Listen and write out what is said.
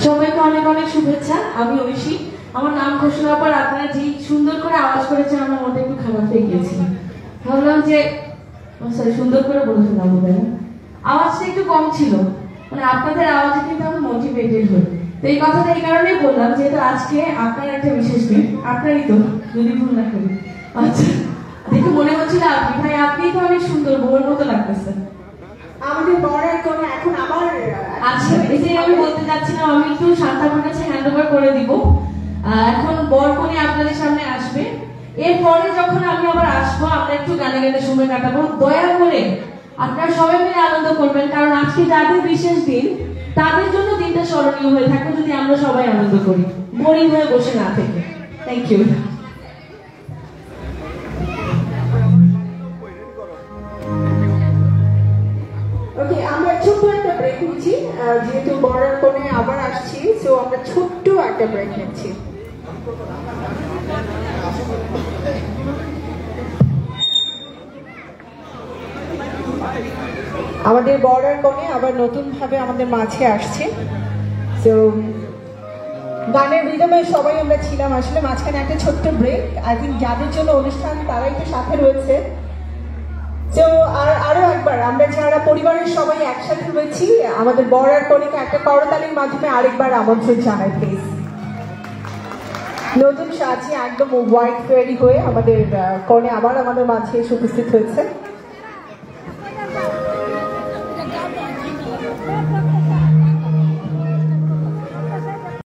সবাইকে অনেক অনেক শুভেচ্ছা। আমি ঐশী। আমার নাম ঘোষণার পর আপনারা যে সুন্দর করে আওয়াজ করেছেন আমার মনটা একটু খারাপ হয়ে গিয়েছিল। ভাবলাম যে সুন্দর করে বলে ফেলাম, আওয়াজটা একটু কম ছিল, মানে আপনাদের আওয়াজে কিন্তু আমি মোটিভেটেড হই। তো এই কথাটা এই কারণেই বললাম যেহেতু আজকে আপনার একটা বিশেষ দিন। আপনারই তো, যদি ভুল না করি। আচ্ছা, দেখে মনে হচ্ছিল আপনি ভাই, আপনি তো অনেক সুন্দর, বউয়ের মতো লাগতেছে। আমাদের বড়ার কোনো এখন আবার আচ্ছা, এটাই আমি বলতে চাচ্ছিলাম। আমি একটু শান্তার কাছে হ্যান্ড ওভার করে দিব। এখন বর কনে আপনাদের সামনে আসবে। এরপরে যখন আমি আবার আসবো আমরা একটু গানে গানে সময় কাটাবো। দয়া করে আপনারা সবাই মিলে আনন্দ করবেন, কারণ আজকে যাদের বিশেষ দিন তাদের জন্য দিনটা স্মরণীয় হয়ে থাকবে যদি আমরা সবাই আনন্দ করি, বোরিং হয়ে বসে না থেকে। Thank you. ওকে, আমরা ছোট্ট একটা ব্রেক নিচ্ছি, যেহেতু বড়ার কোণে আবার আসছি, সো আমরা ছোট্ট একটা ব্রেক নিচ্ছি। আমাদের বড়ার কোণে আবার নতুন ভাবে আমাদের মাঝে আসছে। তো গানের রিদমে সবাই আমরা ছিলাম, আসলে মাঝখানে একটা ছোট্ট ব্রেক। আই থিঙ্ক যাদের জন্য অনুষ্ঠান তারাই তো সাথে রয়েছে। তো আরো একবার আমরা যারা পরিবারের সবাই একসাথে রয়েছি আমাদের বর আর কনেকে একটা করতালির মাধ্যমে আরেকবার আমন্ত্রণ জানাই প্লিজ। নতুন সাজে একদম হোয়াইট ফেয়ারি হয়ে আমাদের কনে আবার আমাদের মাঝে এসে উপস্থিত হয়েছে।